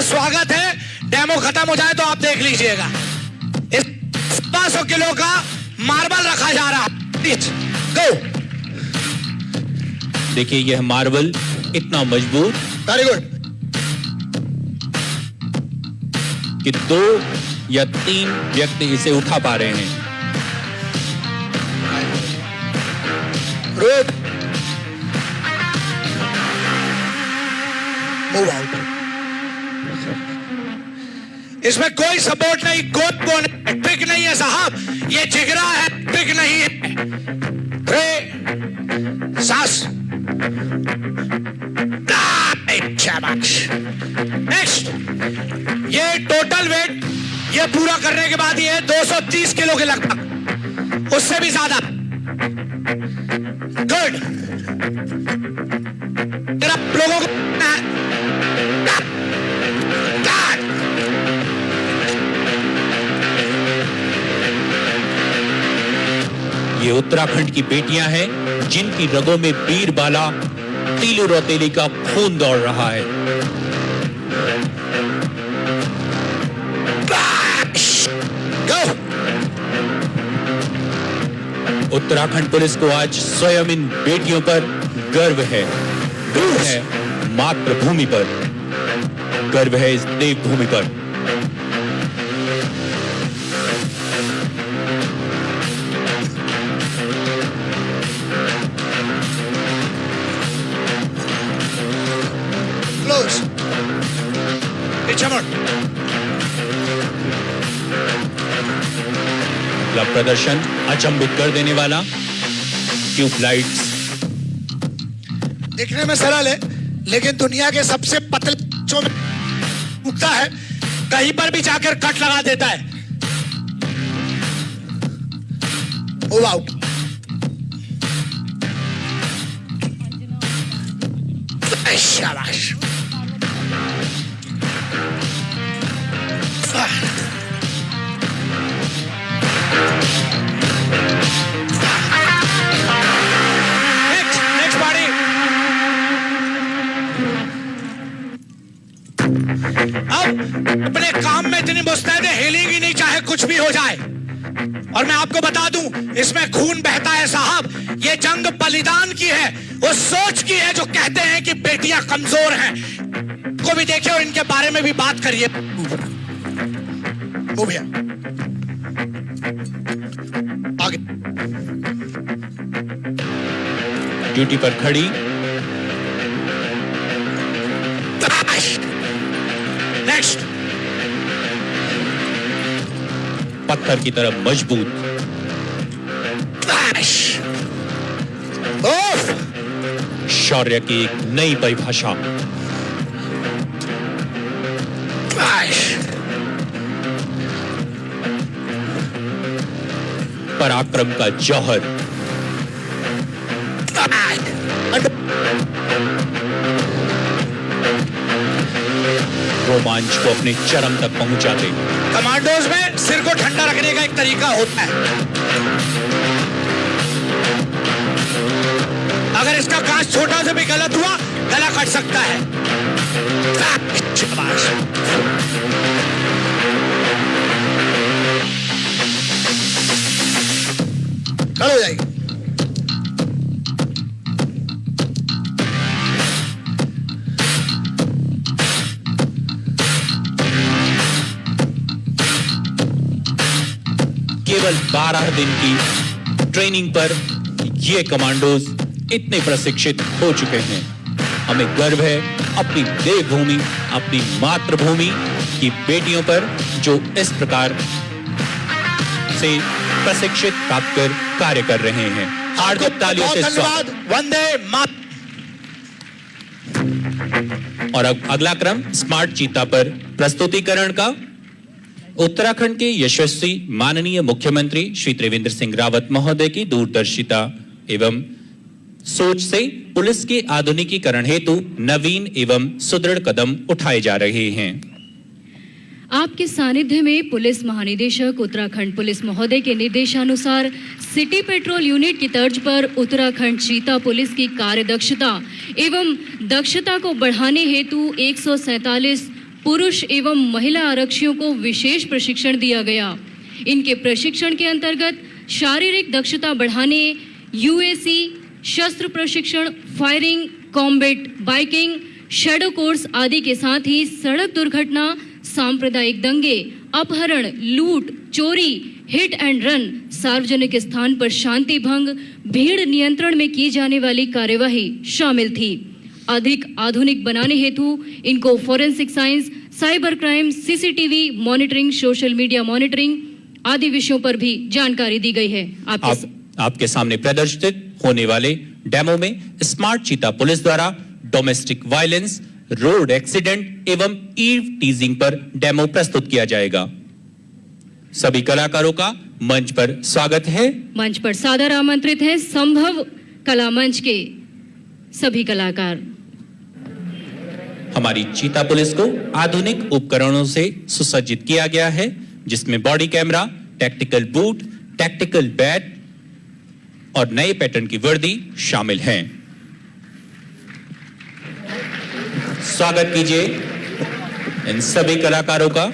स्वागत है। डेमो खत्म हो जाए तो आप देख लीजिएगा। इस 500 किलो का मार्बल रखा जा रहा है। गो। देखिए यह मार्बल इतना मजबूत, वेरी गुड, कि 2 या 3 व्यक्ति इसे उठा पा रहे हैं। Good, move out. इसमें कोई सपोर्ट नहीं, कोई ट्रिक नहीं है साहब, ये जिगरा है, ट्रिक नहीं है। 3 सांस, शाबाश। नेक्स्ट, ये टोटल वेट ये पूरा करने के बाद ये 230 किलो के लगभग, उससे भी ज्यादा। गुड। लोगों को ये उत्तराखंड की बेटियां हैं जिनकी रगों में बीरबाला तीलू रौतेली का खून दौड़ रहा है। उत्तराखंड पुलिस को आज स्वयं इन बेटियों पर गर्व है। गर्व है मातृभूमि पर, गर्व है इस देवभूमि पर। क्लोज, पीछे मुड़। प्रदर्शन अचंभित कर देने वाला, ट्यूबलाइट्स दिखने में सरल है लेकिन दुनिया के सबसे पतले बच्चों में उगता है, कहीं पर भी जाकर कट लगा देता है। Move out. शाबाश। अब अपने काम में इतनी मुस्तैद है, हिलेगी नहीं चाहे कुछ भी हो जाए। और मैं आपको बता दूं, इसमें खून बहता है साहब। ये जंग बलिदान की है, वो सोच की है जो कहते हैं कि बेटियां कमजोर हैं। को भी देखिए और इनके बारे में भी बात करिए। वो भैया आगे। ड्यूटी पर खड़ी, नेक्स्ट, पत्थर की तरह मजबूत, शौर्य की एक नई परिभाषा, पराक्रम का जौहर, रोमांच को अपने चरम तक पहुंचाते। कमांडोज में सिर को ठंडा रखने का एक तरीका होता है। अगर इसका कांच छोटा से भी गलत हुआ, गला कट सकता है। कल हो जाएगी। केवल 12 दिन की ट्रेनिंग पर ये कमांडोज इतने प्रशिक्षित हो चुके हैं। हमें गर्व है अपनी देवभूमि, अपनी मातृभूमि की बेटियों पर जो इस प्रकार से प्रशिक्षित प्राप्त कर कार्य कर रहे हैं। हार्दिक तालियों से धन्यवाद। वंदे मातरम। और अब अगला क्रम स्मार्ट चीता पर प्रस्तुतिकरण का। उत्तराखंड के यशस्वी माननीय मुख्यमंत्री श्री त्रिवेंद्र सिंह रावत महोदय की दूरदर्शिता एवं सोच से पुलिस के आधुनिकीकरण हेतु नवीन एवं सुदृढ़ कदम उठाए जा रहे हैं। आपके सानिध्य में पुलिस महानिदेशक उत्तराखंड पुलिस महोदय के निर्देशानुसार सिटी पेट्रोल यूनिट की तर्ज पर उत्तराखंड चीता पुलिस की कार्यदक्षता एवं दक्षता को बढ़ाने हेतु 147 पुरुष एवं महिला आरक्षियों को विशेष प्रशिक्षण दिया गया। इनके प्रशिक्षण के अंतर्गत शारीरिक दक्षता बढ़ाने, यूएसी, शस्त्र प्रशिक्षण, firing, combat biking, shadow course आदि के साथ ही सड़क दुर्घटना, सांप्रदायिक दंगे, अपहरण, लूट, चोरी, हिट एंड रन, सार्वजनिक स्थान पर शांति भंग, भीड़ नियंत्रण में की जाने वाली कार्यवाही शामिल थी। अधिक आधुनिक बनाने हेतु इनको forensic science, cyber crime, CCTV monitoring, social media monitoring आदि विषयों पर भी जानकारी दी गई है। आपके सामने प्रदर्शित होने वाले डेमो में स्मार्ट चीता पुलिस द्वारा डोमेस्टिक वायलेंस, रोड एक्सीडेंट एवं ईव टीजिंग पर डेमो प्रस्तुत किया जाएगा। सभी कलाकारों का मंच पर स्वागत है। मंच पर सादर आमंत्रित है संभव कला मंच के सभी कलाकार। हमारी चीता पुलिस को आधुनिक उपकरणों से सुसज्जित किया गया है, जिसमें body camera, tactical boot, tactical bat और नए पैटर्न की वर्दी शामिल हैं। स्वागत कीजिए इन सभी कलाकारों का।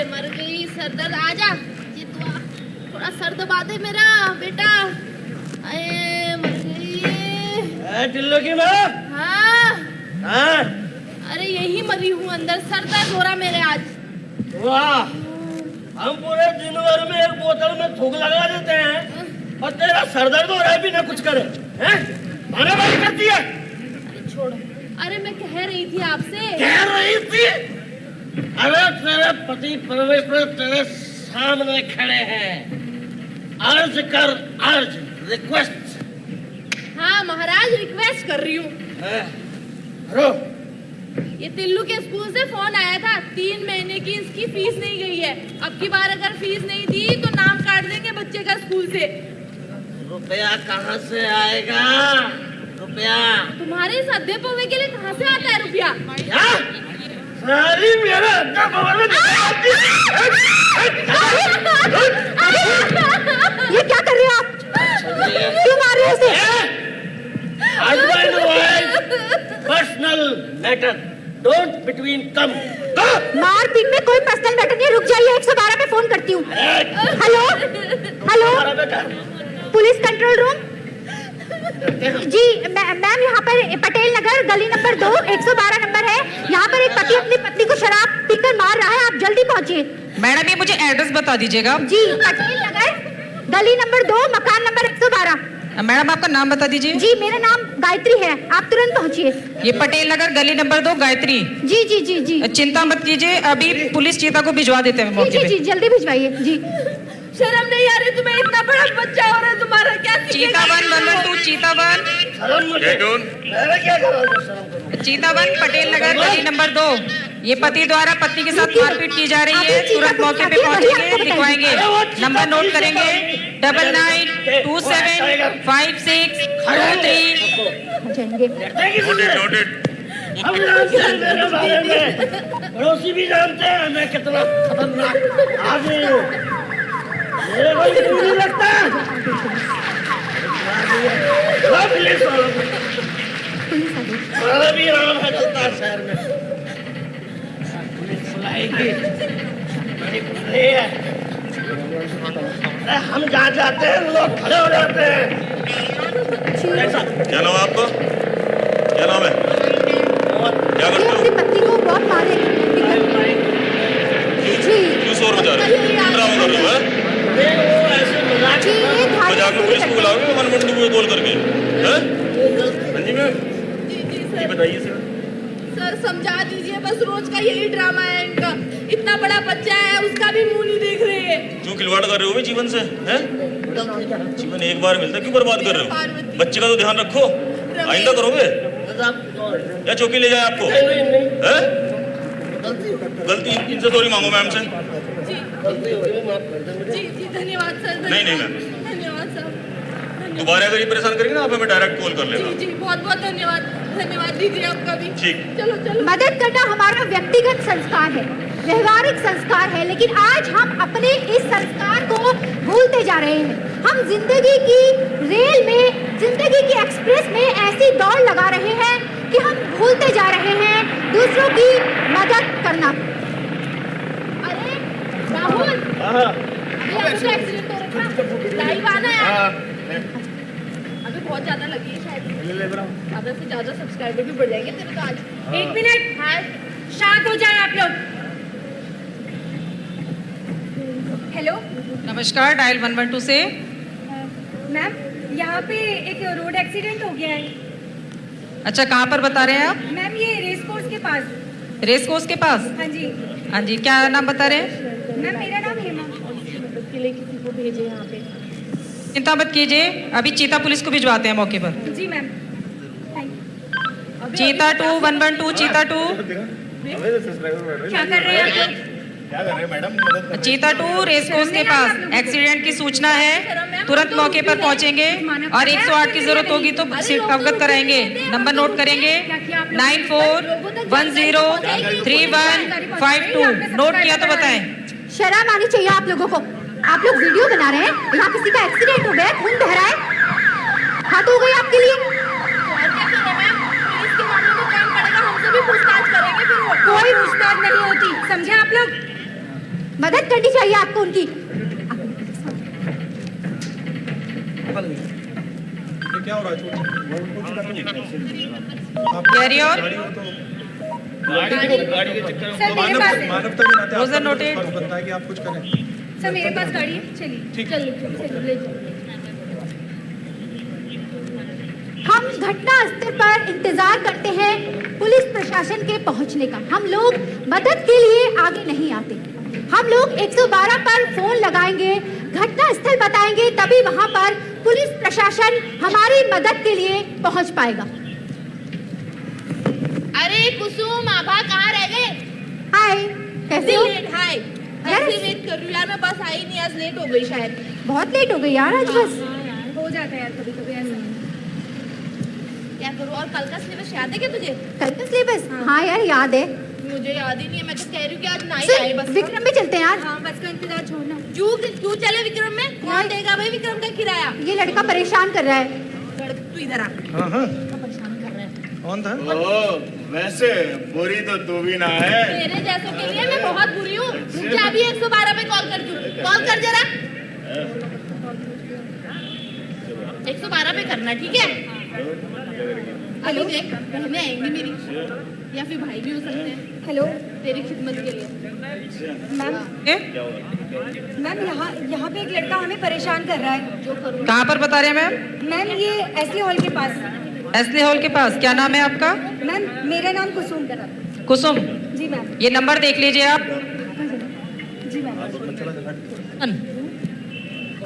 मर गई, सर दर्द। आजा जितवा, थोड़ा सर दबा दे मेरा बेटा। अरे मर गई। टिल्लो की माँ। हाँ हाँ। अरे यही मरी हूँ अंदर, सर दर्द हो रहा मेरे आज। वाह, हम पूरे दिन भर में एक बोतल में थूक लगा देते हैं और तेरा सर दर्द हो रहा है बिना कुछ करे, हैं? आना बंद कर दिया। अरे छोड़ो। अरे मैं कह रही थी आपसे। कह रही थी? अरे तेरे पति परमेश्वर तेरे सामने खड़े हैं, अर्ज कर, अर्ज, रिक्वेस्ट। हाँ महाराज, रिक्वेस्ट कर रही हूँ। रो। ये तिल्लू के स्कूल से फोन आया था, 3 महीने की इसकी फीस नहीं गई है। अब की बार अगर फीस नहीं दी तो नाम काट देंगे बच्चे का स्कूल से। रुपया कहाँ से आएगा? रुपया तुम्हारे इस अद्धे पौवे के लिए कहाँ से आता है रुपया? क्या? सारी मेरा अड्डा पौवा में ये क्या कर रहे हो आप? क्यों मार रहे हो इसे? Husband wife personal matter, don't between come. मारपीट में कोई पर्सनल मैटर नहीं, रुक जाइए, 112 पे फोन करती हूँ। Hello hello, police control room ji. Ma'am यहाँ पर पटेल नगर गली नंबर 2 112 नंबर है। यहाँ पर एक पति अपनी पत्नी को शराब पीकर मार रहा है, आप जल्दी पहुँचिए। मैडम ये मुझे एड्रेस बता दीजिएगा। जी, पटेल नगर गली नंबर 2 मकान नंबर 112। मैडम आपका नाम बता दीजिए। जी, मेरा नाम गायत्री है, आप तुरंत पहुँचिए। ये पटेल नगर गली नंबर 2 गायत्री। जी जी जी जी चिंता मत कीजिए, अभी पुलिस चीता को भिजवा देते हैं जी मौके जी पे। जी, जल्दी भिजवाइए जी। शर्म नहीं आ रही तुम्हें? इतना बड़ा बच्चा हो रहा है तुम्हारा, क्या चीता वन 112 चीता वन। क्या करोगे? शर्म करो। चीता वन पटेल नगर गली नंबर 2। ये पति द्वारा पत्नी के साथ मारपीट की जा रही है, तुरंत मौके पे पहुंचेंगे, दिखवाएंगे। नंबर नोट करेंगे 99275623। हम जानते हैं मेरे बारे में, पड़ोसी भी जानते हैं मैं कितना खतरनाक आदमी हूँ। मेरे को ये नहीं लगता। पुलिस वाला भी नाम है चलता है शहर में। पुलिस बुलाएगी, बड़ी बुलाई है। अरे हम जहाँ जाते हैं लोग खड़े हो जाते हैं। क्या नाम है आपका? क्या नाम है? क्या करते हो? अपनी पत्नी को बहुत मारे जी। क्यों शोर मचा रहे हो? ड्रामा कर रहे हो? जी, ये मजाक में पुलिस को बुलाओगे मन मंडी को कॉल करके? हैं? हाँ जी मैम, ये बताइए सर। सर समझा दीजिए, बस रोज का यही ड्रामा है इनका। इतना बड़ा बच्चा है, उसका भी मुंह नहीं देख रहे हैं। क्यों खिलवाड़ कर रहे हो जीवन से? हैं? जीवन एक बार मिलता है, क्यों बर्बाद कर रहे हो? बच्चे का तो ध्यान रखो, आइंदा करोगे? या चौकी ले जाए आपको? हैं? गलती इनसे सॉरी मांगो मैम से। जी जी, धन्यवाद सर। नहीं नहीं मैम, धन्यवाद सर, दोबारा अगर ये परेशान करेंगे ना आप हमें डायरेक्ट कॉल कर लेना। जी बहुत बहुत धन्यवाद, धन्यवाद दीजिए आपका भी। ठीक। चलो चलो। मदद करना हमारा व्यक्तिगत संस्कार है, व्यवहारिक संस्कार है, लेकिन आज हम अपने इस संस्कार को भूलते जा रहे हैं। हम जिंदगी की रेल में, जिंदगी की एक्सप्रेस में ऐसी दौड़ लगा रहे हैं कि हम भूलते जा रहे हैं दूसरों की मदद करना। अरे राहुल, अभी तो एक्सीडेंट हो रखा, लाइव आना यार। अभी बहुत ज्यादा लगी है शायद, ज्यादा से ज्यादा सब्सक्राइबर भी बढ़ जाएंगे तेरे तो आज। 1 मिनट, हाय, शांत हो जाए आप लोग। हेलो नमस्कार, डायल 112 से। मैम, यहाँ पे एक रोड एक्सीडेंट हो गया है। अच्छा, कहाँ पर बता रहे हैं आप? मैम ये रेस कोर्स के पास। रेस कोर्स के पास? हाँ जी हाँ जी, क्या नाम बता रहे हैं? मैम, मेरा नाम हेमा। के लिए किसी को भेजे यहाँ पे। चिंता मत कीजिए, अभी चीता पुलिस को भिजवाते हैं मौके पर। जी मैम, थैंक यू। चीता 2 112, चीता 2। क्या कर रहे हैं आप लोग? चीता 2 रेस कोर्स के पास एक्सीडेंट की सूचना है, तुरंत मौके पर पहुंचेंगे और 108 की जरूरत होगी तो अवगत कराएंगे। नंबर नोट करेंगे 94103152। नोट किया तो बताएं। शर्म आनी चाहिए आप लोगों को। आप लोग वीडियो बना रहे हैं, यहाँ किसी का एक्सीडेंट हो गया, खून बह रहा है, हाथ हो गई आपके लिए। और क्या करें मैम, पुलिस के मामले में काम पड़ेगा, हमसे भी पूछताछ करेंगे फिर वो। कोई पूछताछ नहीं होती, समझे आप लोग? मदद करनी चाहिए आपको उनकी। Carry on. Roger noted. Sir मेरे पास गाड़ी है, चलिए। चलो ले जाओ। हम घटना स्थल पर इंतजार करते हैं पुलिस प्रशासन के पहुंचने का। हम लोग मदद के लिए आगे नहीं आते। हम लोग 112 पर फोन लगाएंगे, घटना स्थल बताएंगे, तभी वहां पर पुलिस प्रशासन हमारी मदद के लिए पहुंच पाएगा। अरे कुसुम, आभा कहाँ रह गए? हाय, कैसे हो? लेट, हाय। ऐसे वेट कर रही हूँ यार, मैं बस आई नहीं, आज लेट हो गई शायद। बहुत लेट हो गई यार आज बस। हो जाता है यार कभी कभी ऐसा। क्या करूँ? और कल का सिलेबस याद है क्या तुझे? कल का सिलेबस? हाँ यार याद है। मुझे याद ही नहीं है, मैं तो कह रही हूँ कि आज ना ही सर, आए बस। विक्रम में चलते हैं यार। हाँ, बस का इंतजार छोड़ना। क्यों चले विक्रम में? कौन देगा भाई विक्रम का किराया? ये लड़का परेशान कर रहा है। तू इधर आ। परेशान कर रहा है। कौन था? वैसे बुरी तो तू भी ना है। मेरे जैसों के लिए मैं बहुत बुरी हूँ। रुक जा, अभी 112 पे कॉल करती हूँ। कॉल कर जरा। 112 पे करना, ठीक है? अभी देख, बहनें आएंगी मेरी या फिर भाई भी हो सकते हैं। हेलो तेरी खिदमत के लिए। मैम, ए? मैम यहाँ पे एक लड़का हमें परेशान कर रहा है। जो करूँ। कहाँ पर बता रहे हैं मैम? मैम ये एसली हॉल के पास। एसले हॉल के पास। क्या नाम है आपका? मैम मेरा नाम कुसुम। कुसुम। जी मैम। ये नंबर देख लीजिए आप। जी मैम।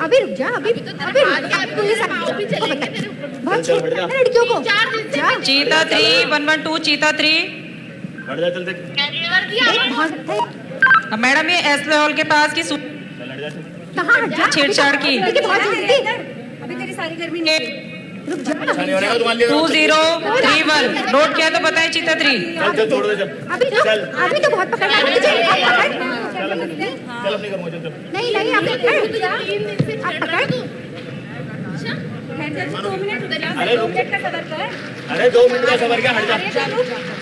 अभी रुक जा, अभी तो तेरे अभी रुक बाद जा, के पुलिस अभी पाँव भी चलेंगे तेरे ऊपर। बहुत छोटा है लड़कियों को। 4 दिन से जा। चीता 3 112, चीता 3। हट जा, चल देख। कर दिया। एक भागता है। अब मैडम ये एसले हॉल के पास की कहाँ हट जा? छेड़छाड़ की। अभी तो बहुत जल्दी। अभी तेरी सारी गर्मी नहीं। रुक जा। 2031। नोट किया तो बताएं चीता 3। चल छोड़ दे, चल अभी तो बहुत पकड़ रहा है तुझे। अब पकड़। चल अपनी कर चल। नहीं नहीं, अब पकड़। 3 दिन से अब पकड़। अच्छा, 2 मिनट। अरे 2 मिनट का सबर कर। अरे 2 मिनट का सबर क्या, हट जा।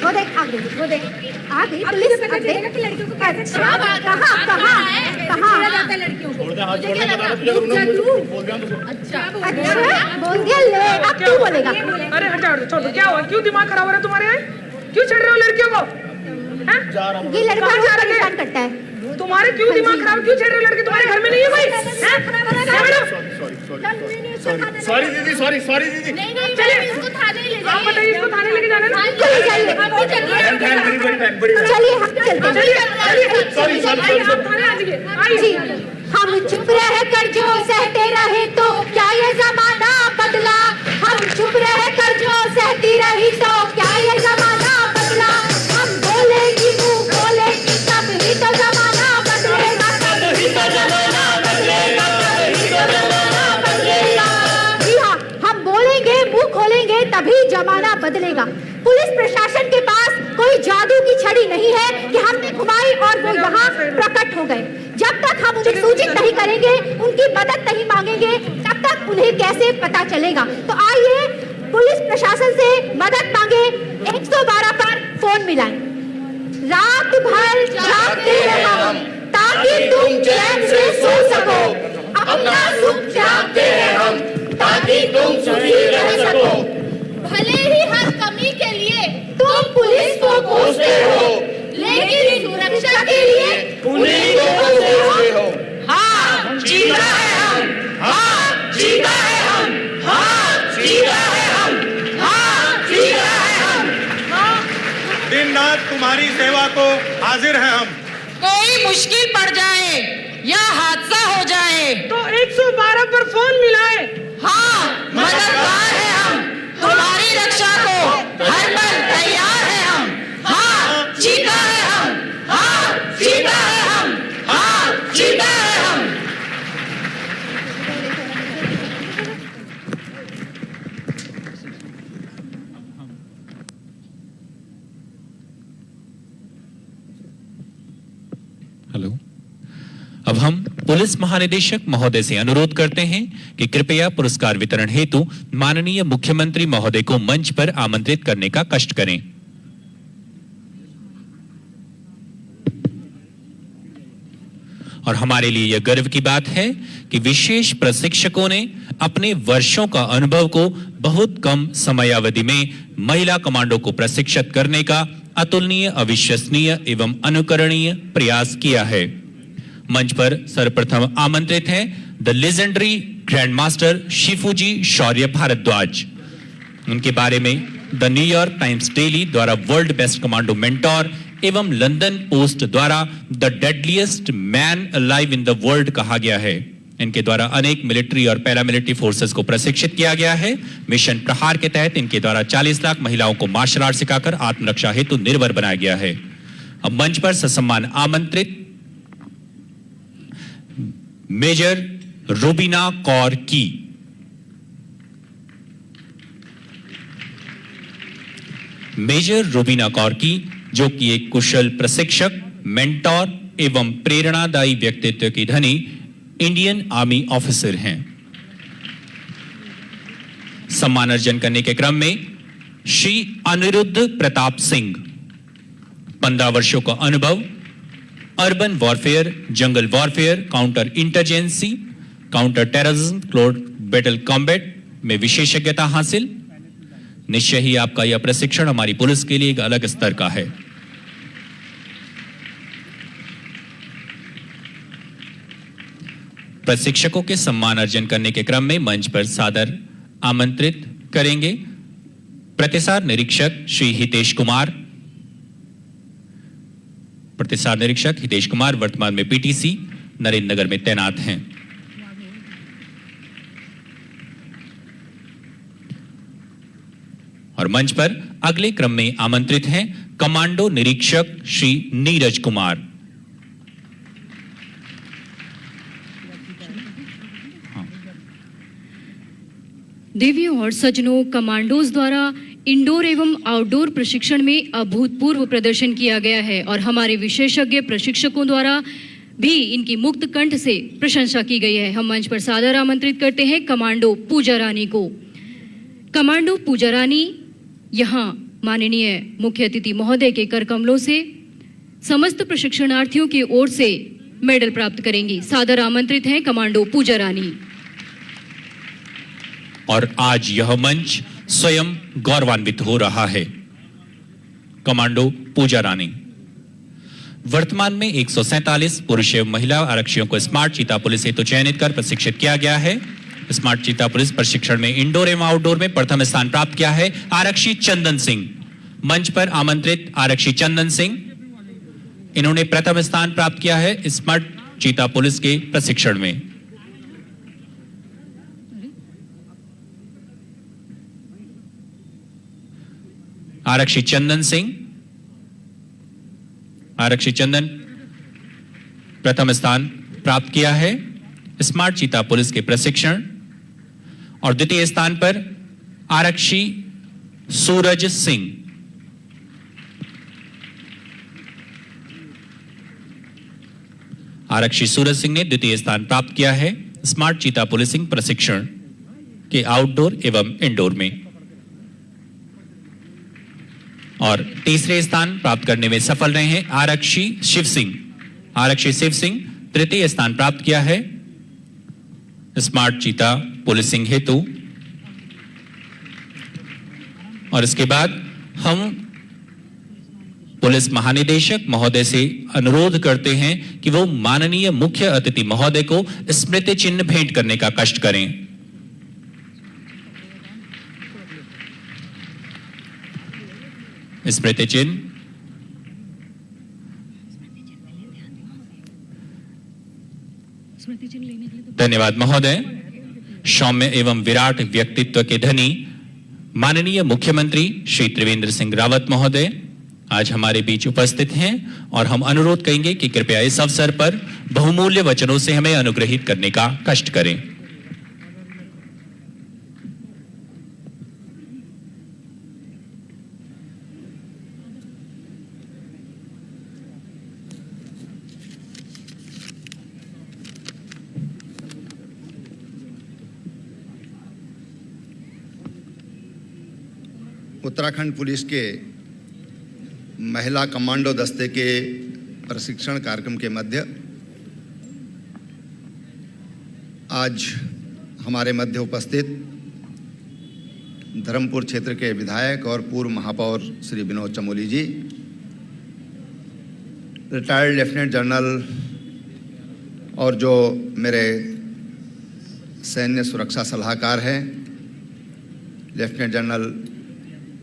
वो देख आ गई, वो देख आ गई पुलिस। अब देख लड़कियों को कैसे कहाँ लड़कियों को। छोड़ दे, हाथ छोड़ दे, बता दे तुझे अगर बोल दिया तो। अच्छा अच्छा बोल दिया, ले अब तू बोलेगा। अरे हटाओ, छोड़ो, क्या हुआ? क्यों दिमाग खराब हो रहा है तुम्हारे? क्यों छेड़ रहे हो लड़कियों को? हैं? ये लड़का मुझे परेशान करता है। तुम्हारे क्यों दिमाग खराब? क्यों छेड़ रहे हो लड़के? तुम्हारे घर में नहीं है भाई? सॉरी दीदी, सॉरी दीदी। नहीं मैम, इसको थाने ले आप बताइए, इसको थाने लेके जाना है ना? चलिए जाइए, बड़ी चलिए हम चलते हैं। सॉरी आप थाने आ जाइए, आइए। जी, हम चुप रह कर जो सहते रहे तो क्या ये जमाना बदला। हम चुप रह कर जो सहती रही तो क्या ये जमाना बदला। हम बोलेंगी मुंह खोलेंगी तब ही तो जमाना बदलेगा। तब ही तो जमाना बदलेगा। तब ही तो जमाना बदलेगा। जी हाँ, बदलेगा। पुलिस प्रशासन के पास कोई जादू की छड़ी नहीं है कि हमने घुमाई और वो यहाँ प्रकट हो गए। जब तक हम उन्हें सूचित नहीं करेंगे, उनकी मदद नहीं मांगेंगे, तब तक उन्हें कैसे पता चलेगा। तो आइए पुलिस प्रशासन से मदद मांगे, 112 पर फोन मिलाएं। रात भर जागते हैं हम ताकि तुम चैन से सो सको, अपना सुख त्यागते हैं हम ताकि तुम सुखी रह सको। भले ही हर कमी के लिए तुम पुलिस को कोसते हो, लेकिन सुरक्षा के लिए उन्हीं को कोसते हो। हाँ जीता है हम, हाँ जीता है हम, हाँ जीता है हम, हाँ जीता है हम। दिन रात तुम्हारी सेवा को हाजिर हैं हम। कोई मुश्किल पड़ जाए या हादसा हो जाए तो 112 पर फोन मिलाए। हाँ मददगार है हम, तुम्हारी रक्षा को हर पल तैयार है हम। हाँ जीता है हम, हाँ जीता है हम, हाँ जीता है हम। हेलो। अब हम पुलिस महानिदेशक महोदय से अनुरोध करते हैं कि कृपया पुरस्कार वितरण हेतु माननीय मुख्यमंत्री महोदय को मंच पर आमंत्रित करने का कष्ट करें। और हमारे लिए यह गर्व की बात है कि विशेष प्रशिक्षकों ने अपने वर्षों का अनुभव को बहुत कम समयावधि में महिला कमांडो को प्रशिक्षित करने का अतुलनीय, अविश्वसनीय एवं अनुकरणीय प्रयास किया है। मंच पर सर्वप्रथम आमंत्रित हैं the legendary grand master Shifuji Shaurya Bhardwaj. उनके बारे में द न्यूयॉर्क टाइम्स डेली द्वारा वर्ल्ड बेस्ट कमांडो मेंटोर एवं लंदन पोस्ट द्वारा the deadliest man alive in the world कहा गया है। इनके द्वारा अनेक मिलिट्री और पैरामिलिट्री फोर्सेस को प्रशिक्षित किया गया है। मिशन प्रहार के तहत इनके द्वारा 40 लाख महिलाओं को मार्शल आर्ट सिखाकर आत्मरक्षा हेतु निर्भर बनाया गया है। अब मंच पर ससम्मान आमंत्रित मेजर रूबीना कौर की। मेजर रूबीना कौर की, जो कि एक कुशल प्रशिक्षक, मेंटोर एवं प्रेरणादायी व्यक्तित्व की धनी इंडियन आर्मी ऑफिसर हैं। सम्मान अर्जन करने के क्रम में श्री अनिरुद्ध प्रताप सिंह, 15 वर्षों का अनुभव, urban warfare, jungle warfare, counter insurgency, counter terrorism, close battle combat में विशेषज्ञता हासिल। निश्चय ही आपका यह प्रशिक्षण हमारी पुलिस के लिए एक अलग स्तर का है। प्रशिक्षकों के सम्मान अर्जन करने के क्रम में मंच पर सादर आमंत्रित करेंगे प्रतिसाद निरीक्षक श्री हितेश कुमार। प्रतिसाद निरीक्षक हितेश कुमार वर्तमान में पीटीसी नरेंद्र नगर में तैनात हैं। और मंच पर अगले क्रम में आमंत्रित हैं कमांडो निरीक्षक श्री नीरज कुमार। देवियों और सज्जनों, कमांडोज द्वारा इंडोर एवं आउटडोर प्रशिक्षण में अभूतपूर्व प्रदर्शन किया गया है और हमारे विशेषज्ञ प्रशिक्षकों द्वारा भी इनकी मुक्त कंठ से प्रशंसा की गई है। हम मंच पर सादर आमंत्रित करते हैं कमांडो पूजा रानी को। कमांडो पूजा रानी यहाँ माननीय मुख्य अतिथि महोदय के कर कमलों से समस्त प्रशिक्षणार्थियों की ओर से मेडल प्राप्त करेंगी। सादर आमंत्रित हैं कमांडो पूजा रानी। और आज यह मंच स्वयं गौरवान्वित हो रहा है। कमांडो पूजा रानी वर्तमान में 147 पुरुष एवं महिला आरक्षियों को स्मार्ट चीता पुलिस हेतु चयनित कर प्रशिक्षित किया गया है। स्मार्ट चीता पुलिस प्रशिक्षण में इंडोर एवं आउटडोर में प्रथम स्थान प्राप्त किया है आरक्षी चंदन सिंह। मंच पर आमंत्रित आरक्षी चंदन सिंह, इन्होंने प्रथम स्थान प्राप्त किया है स्मार्ट चीता पुलिस के प्रशिक्षण में। आरक्षी चंदन सिंह, आरक्षी चंदन प्रथम स्थान प्राप्त किया है स्मार्ट चीता पुलिस के प्रशिक्षण। और द्वितीय स्थान पर आरक्षी सूरज सिंह। आरक्षी सूरज सिंह ने द्वितीय स्थान प्राप्त किया है स्मार्ट चीता पुलिसिंग प्रशिक्षण के आउटडोर एवं इंडोर में, और तीसरे स्थान प्राप्त करने में सफल रहे हैं आरक्षी शिव सिंह। आरक्षी शिव सिंह तृतीय स्थान प्राप्त किया है स्मार्ट चीता पुलिसिंग हेतु। और इसके बाद हम पुलिस महानिदेशक महोदय से अनुरोध करते हैं कि वो माननीय मुख्य अतिथि महोदय को स्मृति चिन्ह भेंट करने का कष्ट करें। स्मृति चिन्ह धन्यवाद महोदय। सौम्य एवं विराट व्यक्तित्व के धनी माननीय मुख्यमंत्री श्री त्रिवेंद्र सिंह रावत महोदय आज हमारे बीच उपस्थित हैं और हम अनुरोध करेंगे कि कृपया इस अवसर पर बहुमूल्य वचनों से हमें अनुग्रहित करने का कष्ट करें। उत्तराखंड पुलिस के महिला कमांडो दस्ते के प्रशिक्षण कार्यक्रम के मध्य आज हमारे मध्य उपस्थित धर्मपुर क्षेत्र के विधायक और पूर्व महापौर श्री विनोद चमोली जी, रिटायर्ड लेफ्टिनेंट जनरल और जो मेरे सैन्य सुरक्षा सलाहकार हैं lieutenant general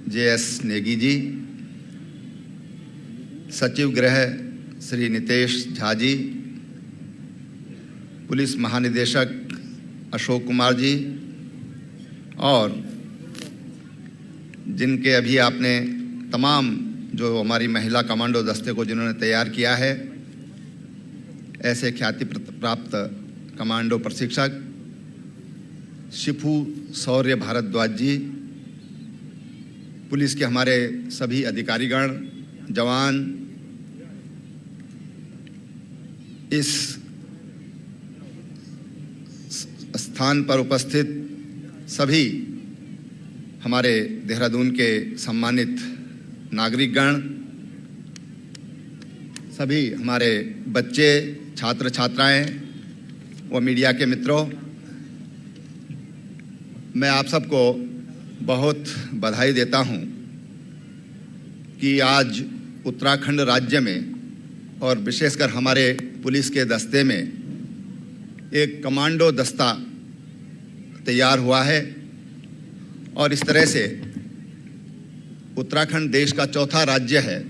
JS Negi ji, सचिव गृह श्री नितेश झा जी, पुलिस महानिदेशक अशोक कुमार जी, और जिनके अभी आपने तमाम जो हमारी महिला कमांडो दस्ते को जिन्होंने तैयार किया है, ऐसे ख्याति प्राप्त कमांडो प्रशिक्षक शिफू शौर्य भारद्वाज जी, पुलिस के हमारे सभी अधिकारीगण, जवान, इस स्थान पर उपस्थित सभी हमारे देहरादून के सम्मानित नागरिकगण, सभी हमारे बच्चे, छात्र छात्राएं व मीडिया के मित्रों, मैं आप सबको बहुत बधाई देता हूं कि आज उत्तराखंड राज्य में और विशेषकर हमारे पुलिस के दस्ते में एक कमांडो दस्ता तैयार हुआ है, और इस तरह से उत्तराखंड देश का चौथा राज्य है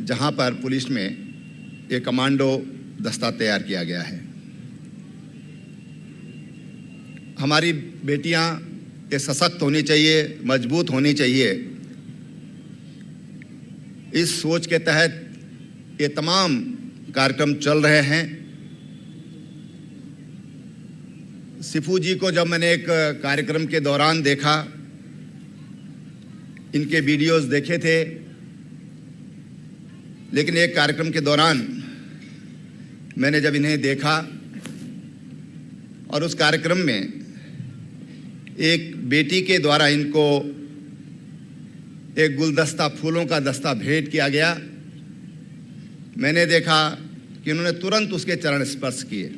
जहां पर पुलिस में एक कमांडो दस्ता तैयार किया गया है। हमारी बेटियां ये सशक्त होनी चाहिए, मजबूत होनी चाहिए, इस सोच के तहत ये तमाम कार्यक्रम चल रहे हैं। सिफू जी को जब मैंने एक कार्यक्रम के दौरान देखा, इनके वीडियोस देखे थे, लेकिन एक कार्यक्रम के दौरान मैंने जब इन्हें देखा और उस कार्यक्रम में एक बेटी के द्वारा इनको एक गुलदस्ता, फूलों का दस्ता भेंट किया गया, मैंने देखा कि उन्होंने तुरंत उसके चरण स्पर्श किए।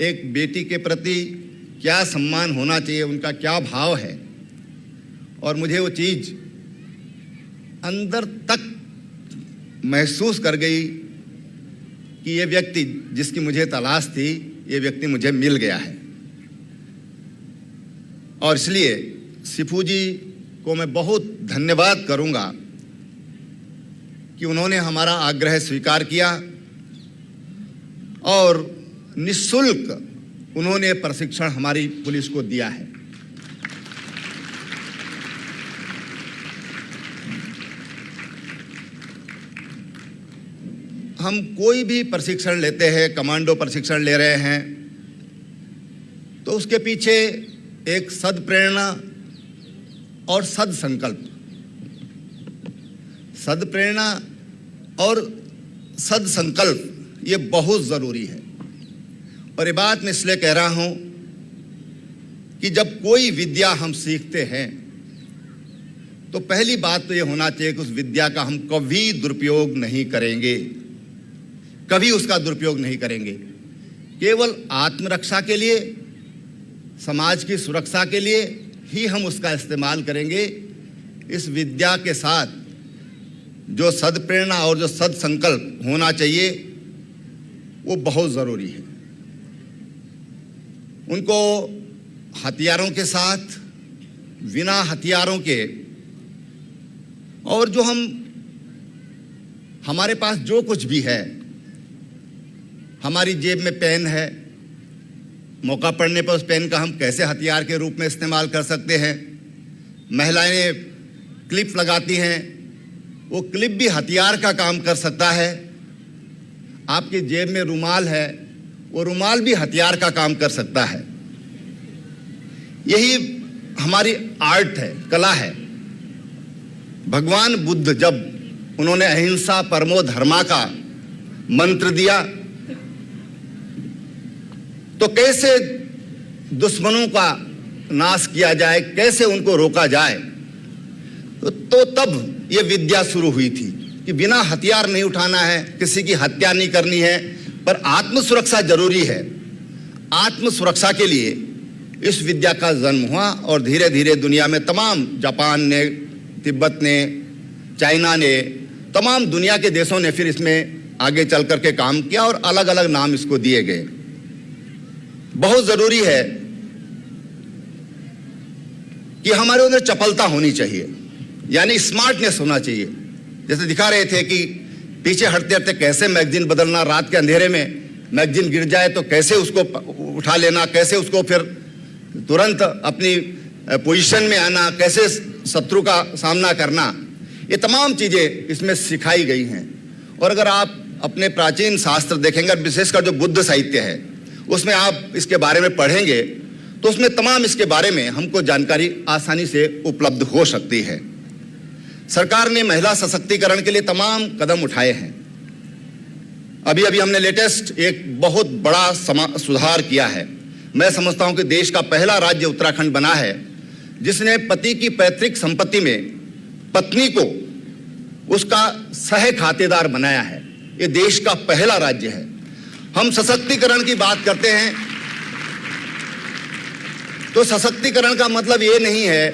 एक बेटी के प्रति क्या सम्मान होना चाहिए, उनका क्या भाव है, और मुझे वो चीज़ अंदर तक महसूस कर गई कि ये व्यक्ति जिसकी मुझे तलाश थी, ये व्यक्ति मुझे मिल गया है। और इसलिए सिफू जी को मैं बहुत धन्यवाद करूंगा कि उन्होंने हमारा आग्रह स्वीकार किया और निःशुल्क उन्होंने प्रशिक्षण हमारी पुलिस को दिया है। हम कोई भी प्रशिक्षण लेते हैं, कमांडो प्रशिक्षण ले रहे हैं, तो उसके पीछे एक सद्प्रेरणा और सद संकल्प, सद प्रेरणा और सद संकल्प ये बहुत ज़रूरी है। और ये बात मैं इसलिए कह रहा हूं कि जब कोई विद्या हम सीखते हैं तो पहली बात तो ये होना चाहिए कि उस विद्या का हम कभी दुरुपयोग नहीं करेंगे, कभी उसका दुरुपयोग नहीं करेंगे। केवल आत्मरक्षा के लिए, समाज की सुरक्षा के लिए ही हम उसका इस्तेमाल करेंगे। इस विद्या के साथ जो सद्प्रेरणा और जो सद संकल्प होना चाहिए वो बहुत ज़रूरी है। उनको हथियारों के साथ, बिना हथियारों के, और जो हमारे पास जो कुछ भी है, हमारी जेब में पेन है, मौका पड़ने पर उस पेन का हम कैसे हथियार के रूप में इस्तेमाल कर सकते हैं। महिलाएं क्लिप लगाती हैं, वो क्लिप भी हथियार का काम कर सकता है। आपकी जेब में रुमाल है, वो रुमाल भी हथियार का काम कर सकता है। यही हमारी आर्ट है, कला है। भगवान बुद्ध जब उन्होंने अहिंसा परमो धर्मा का मंत्र दिया तो कैसे दुश्मनों का नाश किया जाए, कैसे उनको रोका जाए, तो तब ये विद्या शुरू हुई थी कि बिना हथियार नहीं उठाना है, किसी की हत्या नहीं करनी है, पर आत्म सुरक्षा जरूरी है। आत्म सुरक्षा के लिए इस विद्या का जन्म हुआ और धीरे धीरे दुनिया में तमाम, जापान ने, तिब्बत ने, चाइना ने, तमाम दुनिया के देशों ने फिर इसमें आगे चल करके काम किया और अलग अलग नाम इसको दिए गए। बहुत जरूरी है कि हमारे अंदर चपलता होनी चाहिए, यानी स्मार्टनेस होना चाहिए। जैसे दिखा रहे थे कि पीछे हटते हटते कैसे मैगजीन बदलना, रात के अंधेरे में मैगजीन गिर जाए तो कैसे उसको उठा लेना, कैसे उसको फिर तुरंत अपनी पोजीशन में आना, कैसे शत्रु का सामना करना, ये तमाम चीज़ें इसमें सिखाई गई हैं। और अगर आप अपने प्राचीन शास्त्र देखेंगे, विशेषकर जो बुद्ध साहित्य है उसमें आप इसके बारे में पढ़ेंगे तो उसमें तमाम इसके बारे में हमको जानकारी आसानी से उपलब्ध हो सकती है। सरकार ने महिला सशक्तिकरण के लिए तमाम कदम उठाए हैं। अभी अभी हमने लेटेस्ट एक बहुत बड़ा सुधार किया है। मैं समझता हूं कि देश का पहला राज्य उत्तराखंड बना है जिसने पति की पैतृक संपत्ति में पत्नी को उसका सह खातेदार बनाया है। ये देश का पहला राज्य है। हम सशक्तिकरण की बात करते हैं तो सशक्तिकरण का मतलब ये नहीं है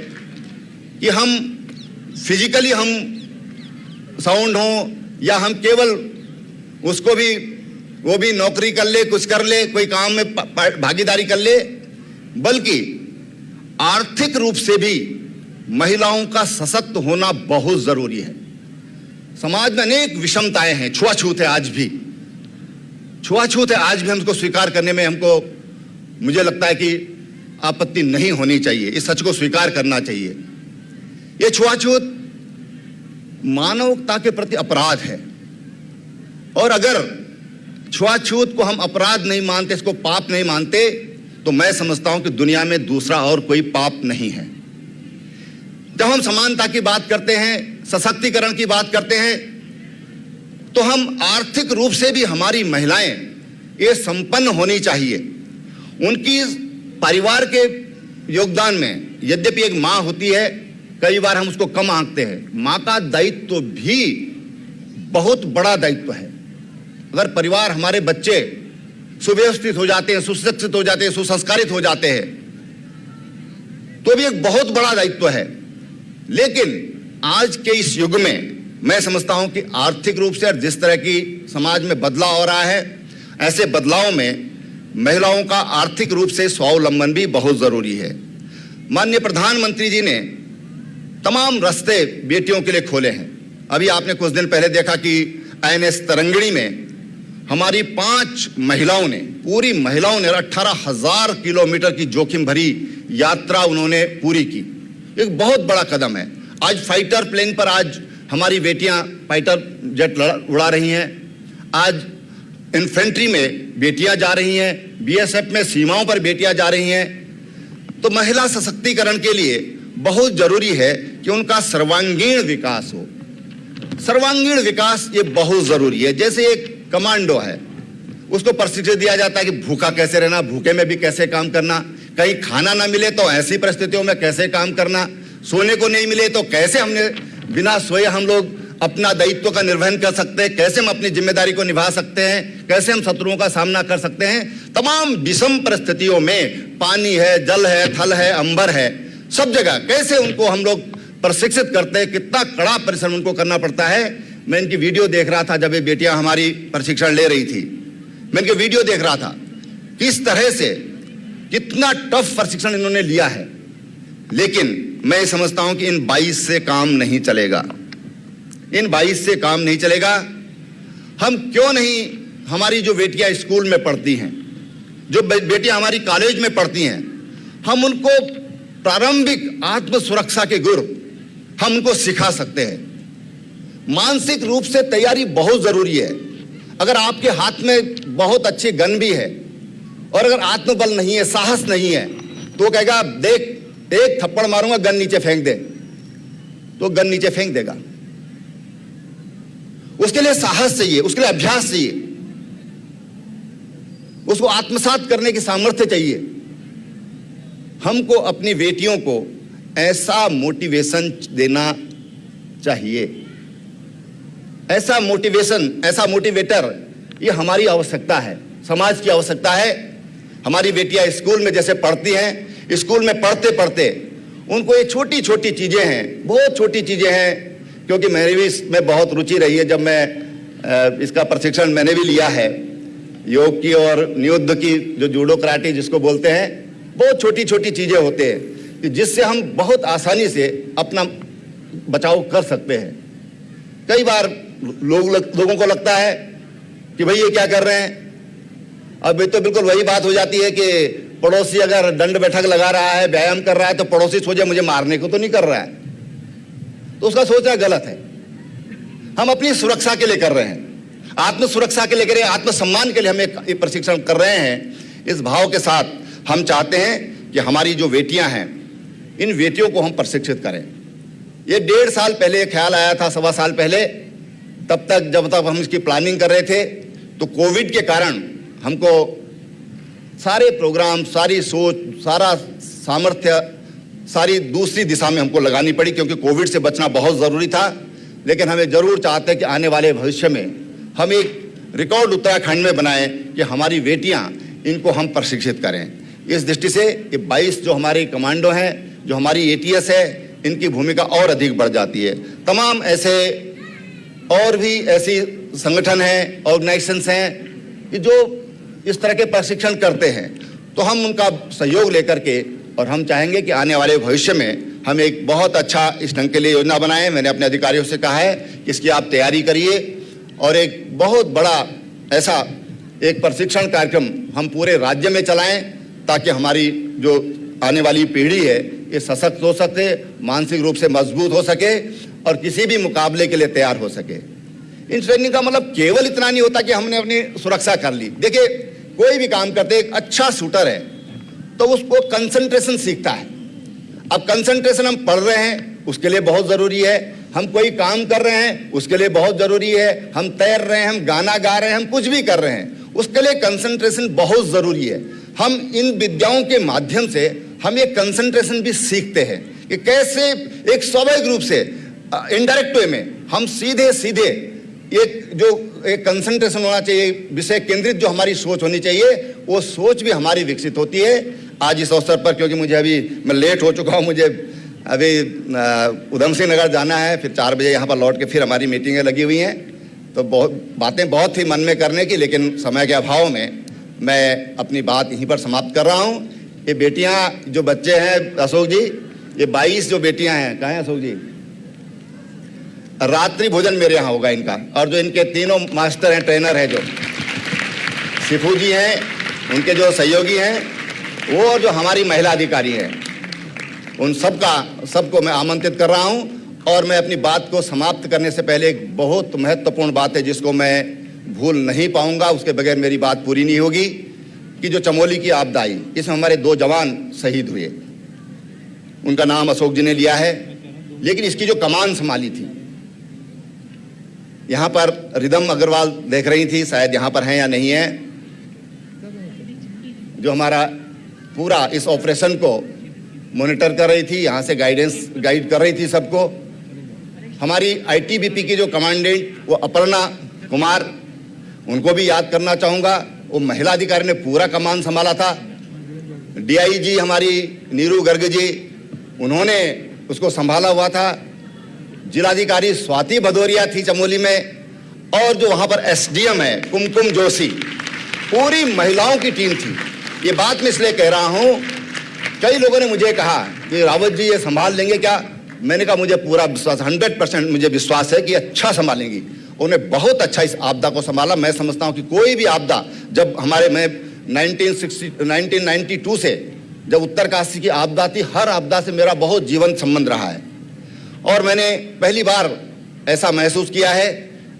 कि हम फिजिकली हम साउंड हों या हम केवल उसको भी, वो भी नौकरी कर ले, कुछ कर ले, कोई काम में भागीदारी कर ले, बल्कि आर्थिक रूप से भी महिलाओं का सशक्त होना बहुत जरूरी है। समाज में अनेक विषमताएं हैं, छुआछूत है आज भी, छुआछूत है आज भी। हम उसको स्वीकार करने में हमको, मुझे लगता है कि आपत्ति नहीं होनी चाहिए, इस सच को स्वीकार करना चाहिए। ये छुआछूत मानवता के प्रति अपराध है और अगर छुआछूत को हम अपराध नहीं मानते, इसको पाप नहीं मानते, तो मैं समझता हूं कि दुनिया में दूसरा और कोई पाप नहीं है। जब हम समानता की बात करते हैं, सशक्तिकरण की बात करते हैं, तो हम आर्थिक रूप से भी हमारी महिलाएं ये संपन्न होनी चाहिए। उनकी परिवार के योगदान में, यद्यपि एक माँ होती है, कई बार हम उसको कम आंकते हैं, माँ का दायित्व भी बहुत बड़ा दायित्व है। अगर परिवार, हमारे बच्चे सुव्यवस्थित हो जाते हैं, सुशिक्षित हो जाते हैं, सुसंस्कारित हो जाते हैं, तो भी एक बहुत बड़ा दायित्व है। लेकिन आज के इस युग में मैं समझता हूं कि आर्थिक रूप से और जिस तरह की समाज में बदलाव हो रहा है, ऐसे बदलाव में महिलाओं का आर्थिक रूप से स्वावलंबन भी बहुत जरूरी है। माननीय प्रधानमंत्री जी ने तमाम रास्ते बेटियों के लिए खोले हैं। अभी आपने कुछ दिन पहले देखा कि INS तरंगिणी में हमारी 5 महिलाओं ने, पूरी महिलाओं ने 18,000 किलोमीटर की जोखिम भरी यात्रा उन्होंने पूरी की। एक बहुत बड़ा कदम है। आज फाइटर प्लेन पर आज हमारी बेटियां फाइटर जेट उड़ा रही हैं। आज इन्फेंट्री में बेटियां जा रही हैं, BSF में सीमाओं पर बेटियां जा रही हैं। तो महिला सशक्तिकरण के लिए बहुत जरूरी है कि उनका सर्वांगीण विकास हो। सर्वांगीण विकास ये बहुत जरूरी है। जैसे एक कमांडो है, उसको प्रशिक्षण दिया जाता है कि भूखा कैसे रहना, भूखे में भी कैसे काम करना, कहीं खाना ना मिले तो ऐसी परिस्थितियों में कैसे काम करना, सोने को नहीं मिले तो कैसे हमने बिना सोए हम लोग अपना दायित्व का निर्वहन कर सकते हैं, कैसे हम अपनी जिम्मेदारी को निभा सकते हैं, कैसे हम शत्रुओं का सामना कर सकते हैं। तमाम विषम परिस्थितियों में पानी है, जल है, थल है, अंबर है, सब जगह कैसे उनको हम लोग प्रशिक्षित करते हैं, कितना कड़ा परिश्रम उनको करना पड़ता है। मैं इनकी वीडियो देख रहा था जब ये बेटियां हमारी प्रशिक्षण ले रही थी, मैं इनकी वीडियो देख रहा था किस तरह से कितना टफ प्रशिक्षण इन्होंने लिया है। लेकिन मैं ये समझता हूं कि इन 22 से काम नहीं चलेगा, इन 22 से काम नहीं चलेगा। हम क्यों नहीं, हमारी जो बेटियां स्कूल में पढ़ती हैं, जो बेटियां हमारी कॉलेज में पढ़ती हैं, हम उनको प्रारंभिक आत्म सुरक्षा के गुर हम उनको सिखा सकते हैं। मानसिक रूप से तैयारी बहुत जरूरी है। अगर आपके हाथ में बहुत अच्छी गन भी है और अगर आत्मबल नहीं है, साहस नहीं है, तो कहेगा देख एक थप्पड़ मारूंगा, गन नीचे फेंक दे, तो गन नीचे फेंक देगा। उसके लिए साहस चाहिए, उसके लिए अभ्यास चाहिए, उसको आत्मसात करने की सामर्थ्य चाहिए। हमको अपनी बेटियों को ऐसा मोटिवेशन देना चाहिए, ऐसा मोटिवेशन, ऐसा मोटिवेटर, ये हमारी आवश्यकता है, समाज की आवश्यकता है। हमारी बेटियां स्कूल में जैसे पढ़ती हैं, स्कूल में पढ़ते पढ़ते उनको ये छोटी छोटी चीजें हैं, बहुत छोटी चीजें हैं, क्योंकि मेरी भी इसमें बहुत रुचि रही है। जब मैं इसका प्रशिक्षण मैंने भी लिया है, योग की और नियुद्ध की, जो जूडो कराटे जिसको बोलते हैं, बहुत छोटी छोटी चीजें होते हैं कि जिससे हम बहुत आसानी से अपना बचाव कर सकते हैं। कई बार लोगों को लगता है कि भाई ये क्या कर रहे हैं। अब ये तो बिल्कुल वही बात हो जाती है कि पड़ोसी अगर दंड बैठक लगा रहा है, व्यायाम कर रहा है, तो पड़ोसी सोचे मुझे मारने को तो नहीं कर रहा है, तो उसका सोचना गलत है। हम अपनी सुरक्षा के लिए कर रहे हैं, आत्म सुरक्षा के लिए कर रहे हैं, आत्मसम्मान के लिए हम एक प्रशिक्षण कर रहे हैं। इस भाव के साथ हम चाहते हैं कि हमारी जो बेटियां हैं, इन बेटियों को हम प्रशिक्षित करें। ये 1.5 साल पहले ख्याल आया था, 1.25 साल पहले, तब तक जब तक हम इसकी प्लानिंग कर रहे थे, तो कोविड के कारण हमको सारे प्रोग्राम, सारी सोच, सारा सामर्थ्य, सारी दूसरी दिशा में हमको लगानी पड़ी, क्योंकि कोविड से बचना बहुत ज़रूरी था। लेकिन हमें ज़रूर चाहते हैं कि आने वाले भविष्य में हम एक रिकॉर्ड उत्तराखंड में बनाएं कि हमारी बेटियां, इनको हम प्रशिक्षित करें। इस दृष्टि से ये 22 जो हमारे कमांडो हैं, जो हमारी ATS है, इनकी भूमिका और अधिक बढ़ जाती है। तमाम ऐसे और भी ऐसी संगठन हैं, ऑर्गेनाइजेशंस हैं कि जो इस तरह के प्रशिक्षण करते हैं, तो हम उनका सहयोग लेकर के, और हम चाहेंगे कि आने वाले भविष्य में हम एक बहुत अच्छा इस ढंग के लिए योजना बनाएं। मैंने अपने अधिकारियों से कहा है कि इसकी आप तैयारी करिए और एक बहुत बड़ा ऐसा एक प्रशिक्षण कार्यक्रम हम पूरे राज्य में चलाएं, ताकि हमारी जो आने वाली पीढ़ी है ये सशक्त हो सके, मानसिक रूप से मजबूत हो सके और किसी भी मुकाबले के लिए तैयार हो सके। इन ट्रेनिंग का मतलब केवल इतना नहीं होता कि हमने अपनी सुरक्षा कर ली। देखिए, कोई भी काम करते, एक अच्छा शूटर है तो उसको कंसंट्रेशन सीखता है। अब कंसंट्रेशन हम पढ़ रहे हैं, उसके लिए बहुत ज़रूरी है। हम कोई काम कर रहे हैं, उसके लिए बहुत ज़रूरी है। हम तैर रहे हैं, हम गाना गा रहे हैं, हम कुछ भी कर रहे हैं, उसके लिए कंसंट्रेशन बहुत ज़रूरी है। हम इन विद्याओं के माध्यम से हम ये कंसंट्रेशन भी सीखते हैं कि कैसे एक स्वाभाविक रूप से, इनडायरेक्ट वे में, हम सीधे सीधे एक जो एक कंसंट्रेशन होना चाहिए, विषय केंद्रित जो हमारी सोच होनी चाहिए, वो सोच भी हमारी विकसित होती है। आज इस अवसर पर, क्योंकि मुझे अभी मैं लेट हो चुका हूँ, मुझे अभी उधम सिंह नगर जाना है, फिर 4 बजे यहाँ पर लौट के फिर हमारी मीटिंगें लगी हुई हैं, तो बातें बहुत थी मन में करने की, लेकिन समय के अभाव में मैं अपनी बात यहीं पर समाप्त कर रहा हूँ। ये बेटियाँ, जो बच्चे हैं अशोक जी, ये 22 जो बेटियाँ हैं, कहाँ हैं अशोक जी? रात्रि भोजन मेरे यहाँ होगा इनका, और जो इनके तीनों मास्टर हैं, ट्रेनर हैं, जो शिफू जी हैं, उनके जो सहयोगी हैं वो, और जो हमारी महिला अधिकारी हैं, उन सबको मैं आमंत्रित कर रहा हूं। और मैं अपनी बात को समाप्त करने से पहले एक बहुत महत्वपूर्ण बात है जिसको मैं भूल नहीं पाऊंगा, उसके बगैर मेरी बात पूरी नहीं होगी, कि जो चमोली की आपदा आई, इसमें हमारे 2 जवान शहीद हुए। उनका नाम अशोक जी ने लिया है, लेकिन इसकी जो कमान संभाली थी, यहाँ पर रिदम अग्रवाल देख रही थी, शायद यहाँ पर हैं या नहीं है, जो हमारा पूरा इस ऑपरेशन को मॉनिटर कर रही थी, यहाँ से गाइड कर रही थी सबको। हमारी आईटीबीपी की जो कमांडेंट वो अपर्णा कुमार, उनको भी याद करना चाहूँगा, वो महिला अधिकारी ने पूरा कमान संभाला था। डीआईजी हमारी नीरू गर्ग जी, उन्होंने उसको संभाला हुआ था। जिलाधिकारी स्वाति भदौरिया थी चमोली में, और जो वहाँ पर एसडीएम है कुमकुम जोशी, पूरी महिलाओं की टीम थी। ये बात मैं इसलिए कह रहा हूँ, कई लोगों ने मुझे कहा कि रावत जी ये संभाल लेंगे क्या? मैंने कहा मुझे पूरा विश्वास, 100% मुझे विश्वास है कि अच्छा संभालेंगी। उन्हें बहुत अच्छा इस आपदा को संभाला। मैं समझता हूँ कि कोई भी आपदा, जब मैं 1992 से जब उत्तरकाशी की आपदा थी, हर आपदा से मेरा बहुत जीवन संबंध रहा है, और मैंने पहली बार ऐसा महसूस किया है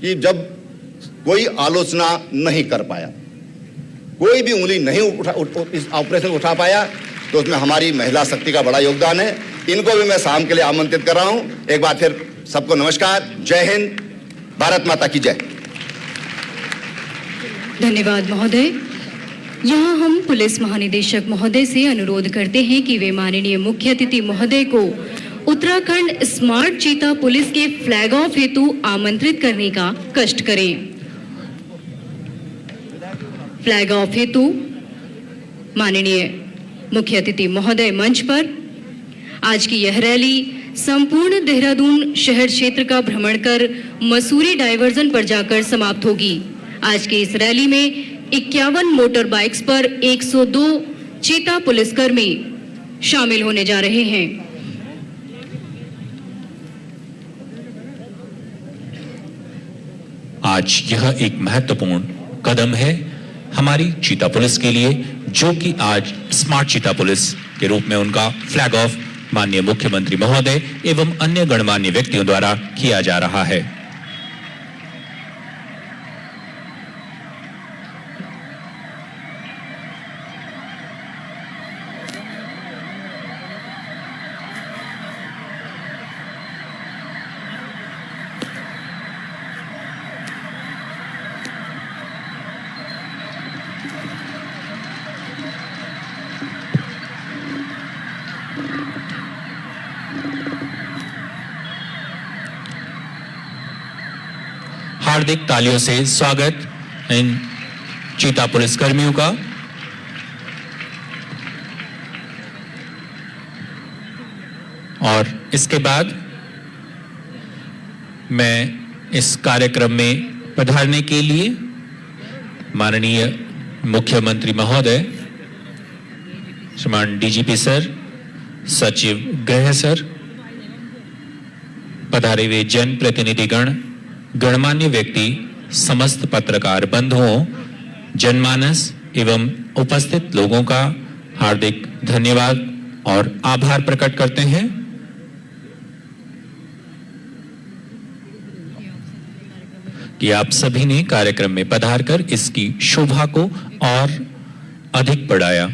कि जब कोई आलोचना नहीं कर पाया, कोई भी उंगली नहीं इस ऑपरेशन उठा पाया, तो उसमें हमारी महिला शक्ति का बड़ा योगदान है। इनको भी मैं शाम के लिए आमंत्रित कर रहा हूँ। एक बार फिर सबको नमस्कार, जय हिंद, भारत माता की जय। धन्यवाद महोदय। यहाँ हम पुलिस महानिदेशक महोदय से अनुरोध करते हैं कि वे माननीय मुख्य अतिथि महोदय को उत्तराखंड स्मार्ट चीता पुलिस के फ्लैग ऑफ हेतु आमंत्रित करने का कष्ट करें। फ्लैग ऑफ हेतु माननीय मुख्य अतिथि महोदय मंच पर। आज की यह रैली संपूर्ण देहरादून शहर क्षेत्र का भ्रमण कर मसूरी डायवर्जन पर जाकर समाप्त होगी। आज की इस रैली में 51 मोटर बाइक्स पर 102 चीता पुलिसकर्मी शामिल होने जा रहे हैं। आज यह एक महत्वपूर्ण कदम है हमारी चीता पुलिस के लिए, जो कि आज स्मार्ट चीता पुलिस के रूप में उनका फ्लैग ऑफ माननीय मुख्यमंत्री महोदय एवं अन्य गणमान्य व्यक्तियों द्वारा किया जा रहा है। हार्दिक तालियों से स्वागत इन चीता पुलिसकर्मियों का। और इसके बाद मैं इस कार्यक्रम में पधारने के लिए माननीय मुख्यमंत्री महोदय, श्रीमान डीजीपी सर, सचिव गृह सर, पधारे हुए जनप्रतिनिधिगण, गणमान्य व्यक्ति, समस्त पत्रकार बंधुओं, जनमानस एवं उपस्थित लोगों का हार्दिक धन्यवाद और आभार प्रकट करते हैं। कि आप सभी ने कार्यक्रम में पधारकर इसकी शोभा को और अधिक बढ़ाया।